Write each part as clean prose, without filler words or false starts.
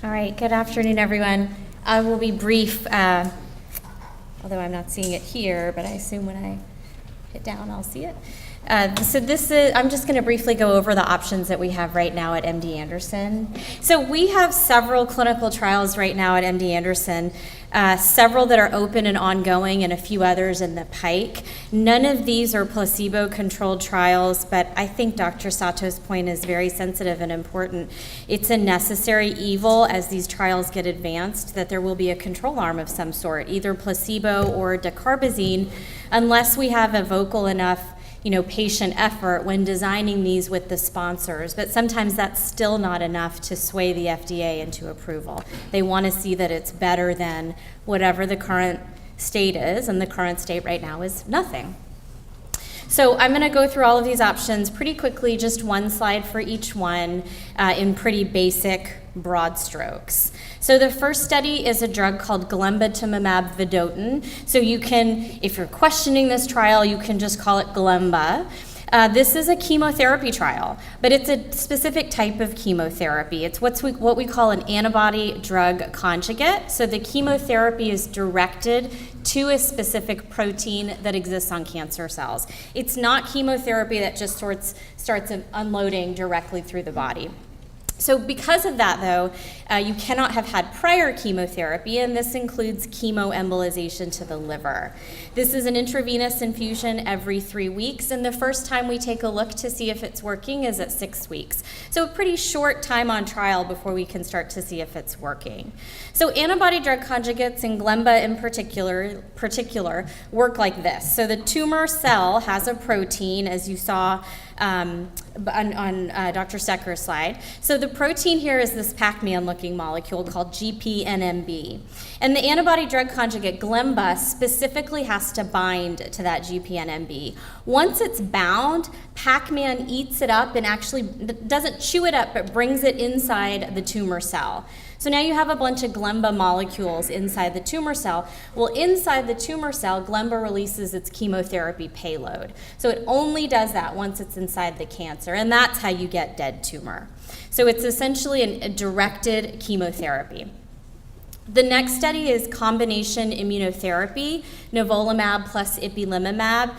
All right, good afternoon, everyone. I will be brief, although I'm not seeing it here, but I assume when I hit down, I'll see it. I'm just going to briefly go over the options that we have right now at MD Anderson. So we have several clinical trials right now at MD Anderson, several that are open and ongoing and a few others in the pike. None of these are placebo-controlled trials, but I think Dr. Sato's point is very sensitive and important. It's a necessary evil as these trials get advanced that there will be a control arm of some sort, either placebo or dacarbazine, unless we have a vocal enough patient effort when designing these with the sponsors, but sometimes that's still not enough to sway the FDA into approval. They want to see that it's better than whatever the current state is, and the current state right now is nothing. So I'm going to go through all of these options pretty quickly, just one slide for each one in pretty basic broad strokes. So the first study is a drug called Glembatumumab vedotin. So you can, if you're questioning this trial, you can just call it Glemba. This is a chemotherapy trial, but it's a specific type of chemotherapy. It's what we call an antibody-drug conjugate. So the chemotherapy is directed to a specific protein that exists on cancer cells. It's not chemotherapy that just starts unloading directly through the body. So because of that, though, you cannot have had prior chemotherapy, and this includes chemoembolization to the liver. This is an intravenous infusion every 3 weeks, and the first time we take a look to see if it's working is at 6 weeks. So a pretty short time on trial before we can start to see if it's working. So antibody-drug conjugates, and Glemba in particular, work like this. So the tumor cell has a protein, as you saw on Dr. Stecker's slide. So the protein here is this Pac-Man looking molecule called GPNMB. And the antibody-drug conjugate Glemba specifically has to bind to that GPNMB. Once it's bound, Pac-Man eats it up and actually doesn't chew it up, but brings it inside the tumor cell. So now you have a bunch of Glemba molecules inside the tumor cell. Well, inside the tumor cell, Glemba releases its chemotherapy payload. So it only does that once it's inside the cancer, and that's how you get dead tumor. So it's essentially a directed chemotherapy. The next study is combination immunotherapy, Nivolumab plus Ipilimumab.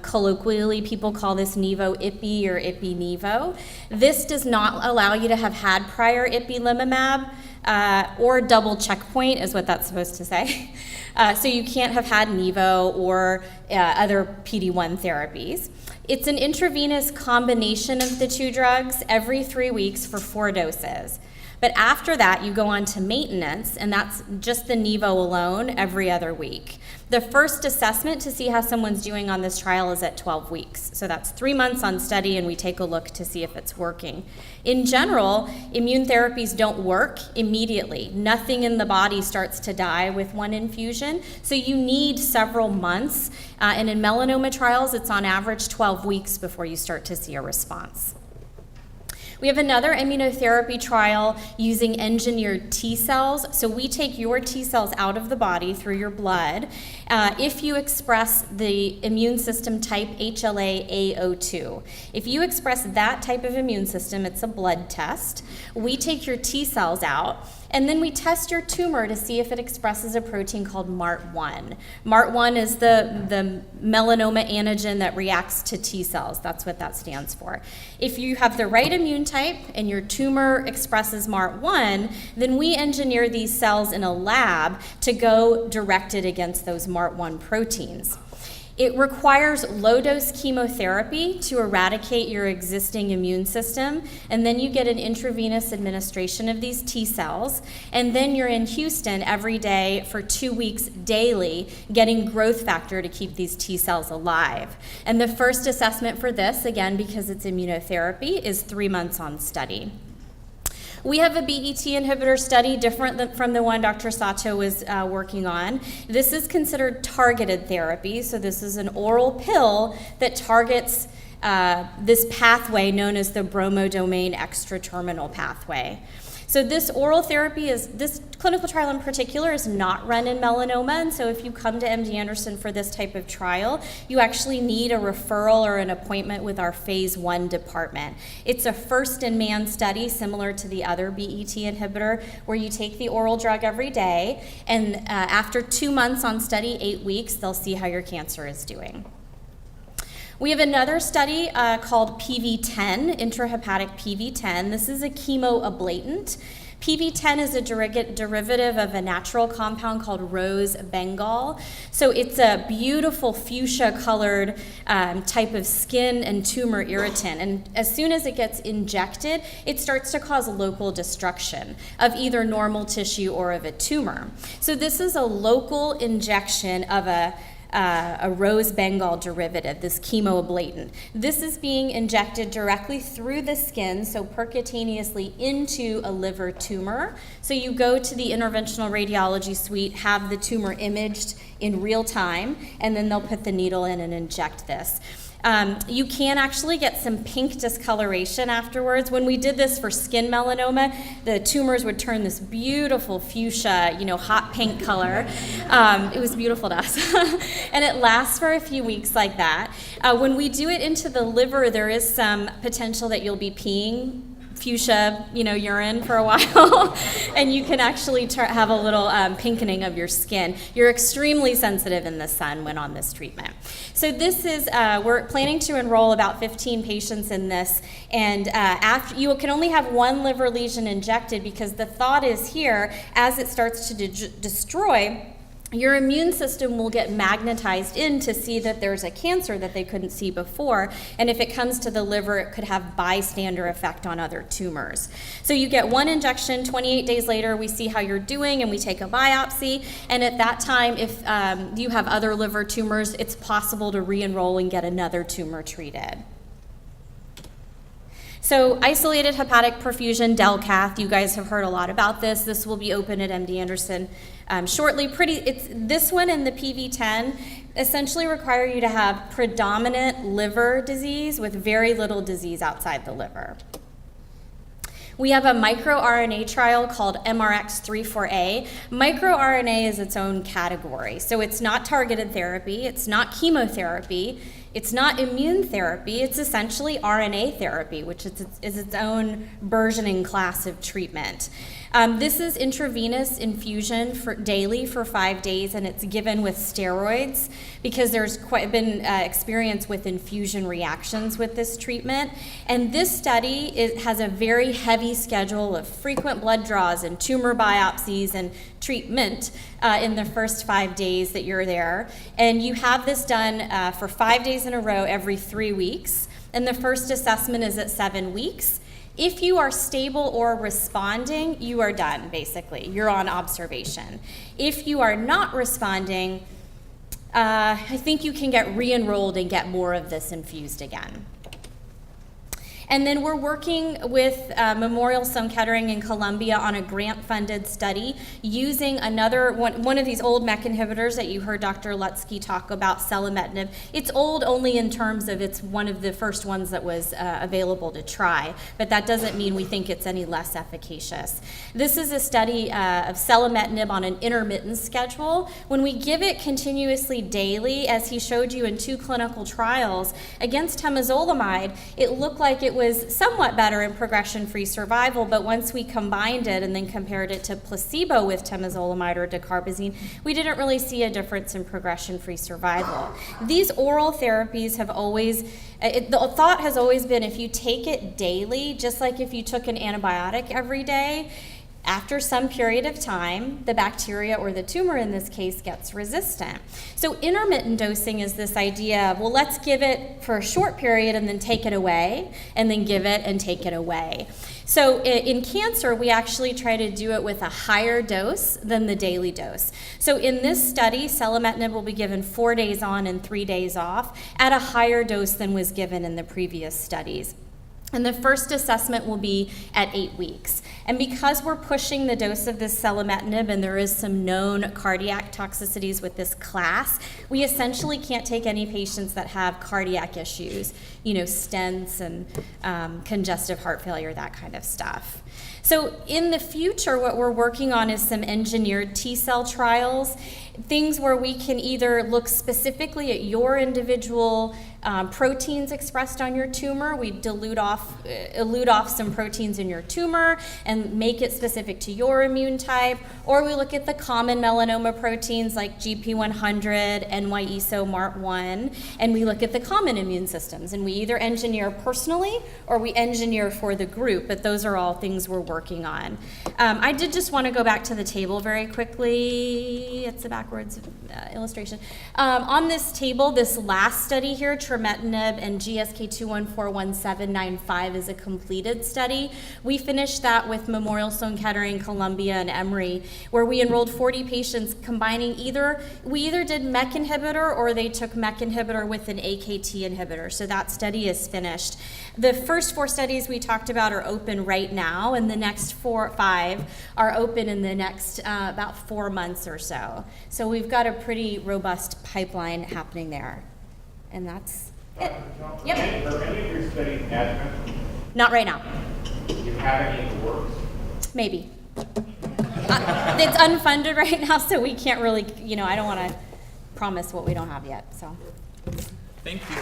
Colloquially, people call this Nivo Ipi or Ipi Nivo. This does not allow you to have had prior Ipilimumab or double checkpoint is what that's supposed to say. So you can't have had Nivo or other PD-1 therapies. It's an intravenous combination of the two drugs every 3 weeks for 4 doses. But after that, you go on to maintenance, and that's just the Nivo alone every other week. The first assessment to see how someone's doing on this trial is at 12 weeks. So that's 3 months on study, and we take a look to see if it's working. In general, immune therapies don't work immediately. Nothing in the body starts to die with one infusion, so you need several months. And in melanoma trials, it's on average 12 weeks before you start to see a response. We have another immunotherapy trial using engineered T cells. So we take your T cells out of the body through your blood if you express the immune system type HLA-A02. If you express that type of immune system, it's a blood test. We take your T cells out, and then we test your tumor to see if it expresses a protein called MART-1. MART-1 is the melanoma antigen that reacts to T cells. That's what that stands for. If you have the right immune type and your tumor expresses MART-1, then we engineer these cells in a lab to go directed against those MART-1 proteins. It requires low-dose chemotherapy to eradicate your existing immune system, and then you get an intravenous administration of these T cells, and then you're in Houston every day for 2 weeks daily, getting growth factor to keep these T cells alive. And the first assessment for this, again, because it's immunotherapy, is 3 months on study. We have a BET inhibitor study different from the one Dr. Sato was working on. This is considered targeted therapy, so this is an oral pill that targets this pathway known as the bromodomain extraterminal pathway. So this oral therapy this clinical trial in particular is not run in melanoma, and so if you come to MD Anderson for this type of trial, you actually need a referral or an appointment with our phase 1 department. It's a first-in-man study similar to the other BET inhibitor, where you take the oral drug every day, and after 2 months on study, 8 weeks, they'll see how your cancer is doing. We have another study called PV10, Intrahepatic PV10. This is a chemoablatant. PV10 is a derivative of a natural compound called rose bengal. So it's a beautiful fuchsia-colored type of skin and tumor irritant. And as soon as it gets injected, it starts to cause local destruction of either normal tissue or of a tumor. So this is a local injection of a rose bengal derivative, this chemoablatant. This is being injected directly through the skin, so percutaneously into a liver tumor. So you go to the interventional radiology suite, have the tumor imaged in real time, and then they'll put the needle in and inject this. You can actually get some pink discoloration afterwards. When we did this for skin melanoma, the tumors would turn this beautiful fuchsia, hot pink color. It was beautiful to us. And it lasts for a few weeks like that. When we do it into the liver, there is some potential that you'll be peeing fuchsia, urine for a while, and you can actually have a little pinkening of your skin. You're extremely sensitive in the sun when on this treatment. So this is, we're planning to enroll about 15 patients in this, and after you can only have one liver lesion injected, because the thought is here, as it starts to destroy, your immune system will get magnetized in to see that there's a cancer that they couldn't see before, and if it comes to the liver, it could have bystander effect on other tumors. So you get one injection, 28 days later, we see how you're doing, and we take a biopsy, and at that time, if you have other liver tumors, it's possible to re-enroll and get another tumor treated. So isolated hepatic perfusion, Delcath, you guys have heard a lot about this. This will be open at MD Anderson shortly. This one and the PV10 essentially require you to have predominant liver disease with very little disease outside the liver. We have a microRNA trial called MRX34A. MicroRNA is its own category. So it's not targeted therapy, it's not chemotherapy, it's not immune therapy, it's essentially RNA therapy, which is its own burgeoning class of treatment. This is intravenous infusion daily for 5 days, and it's given with steroids because there's been experience with infusion reactions with this treatment. And this study has a very heavy schedule of frequent blood draws and tumor biopsies and treatment in the first 5 days that you're there. And you have this done for 5 days in a row every 3 weeks. And the first assessment is at 7 weeks. If you are stable or responding, you are done, basically. You're on observation. If you are not responding, I think you can get re-enrolled and get more of this infused again. And then we're working with Memorial Sloan Kettering in Columbia on a grant-funded study using one of these old MEK inhibitors that you heard Dr. Lutsky talk about, Selumetinib. It's old only in terms of it's one of the first ones that was available to try, but that doesn't mean we think it's any less efficacious. This is a study of Selumetinib on an intermittent schedule. When we give it continuously daily, as he showed you in 2 clinical trials, against temozolomide, it looked like it was somewhat better in progression-free survival, but once we combined it and then compared it to placebo with temozolomide or dacarbazine, we didn't really see a difference in progression-free survival. These oral therapies have always, the thought has always been if you take it daily, just like if you took an antibiotic every day, after some period of time, the bacteria or the tumor in this case gets resistant. So intermittent dosing is this idea of, well, let's give it for a short period and then take it away, and then give it and take it away. So in cancer, we actually try to do it with a higher dose than the daily dose. So in this study, Selumetinib will be given 4 days on and 3 days off at a higher dose than was given in the previous studies. And the first assessment will be at 8 weeks. And because we're pushing the dose of this selumetinib and there is some known cardiac toxicities with this class, we essentially can't take any patients that have cardiac issues, stents and congestive heart failure, that kind of stuff. So in the future, what we're working on is some engineered T-cell trials, things where we can either look specifically at your individual proteins expressed on your tumor. We elute off some proteins in your tumor and make it specific to your immune type, or we look at the common melanoma proteins like GP100, NY-ESO, MART-1, and we look at the common immune systems, and we either engineer personally or we engineer for the group, but those are all things we're working on. I did just want to go back to the table very quickly. It's a backwards illustration. On this table, this last study here, Trametinib and GSK2141795 is a completed study. We finished that with Memorial Sloan Kettering, Columbia, and Emory, where we enrolled 40 patients combining we either did MEK inhibitor or they took MEK inhibitor with an AKT inhibitor. So that study is finished. The first 4 studies we talked about are open right now, and the next 5 are open in the next about 4 months or so. So we've got a pretty robust pipeline happening there. And that's it. Yep. Are any of your studies adjuvant? Not right now. Do you have any in the works? Maybe. It's unfunded right now, so we can't really, I don't want to promise what we don't have yet. So. Thank you.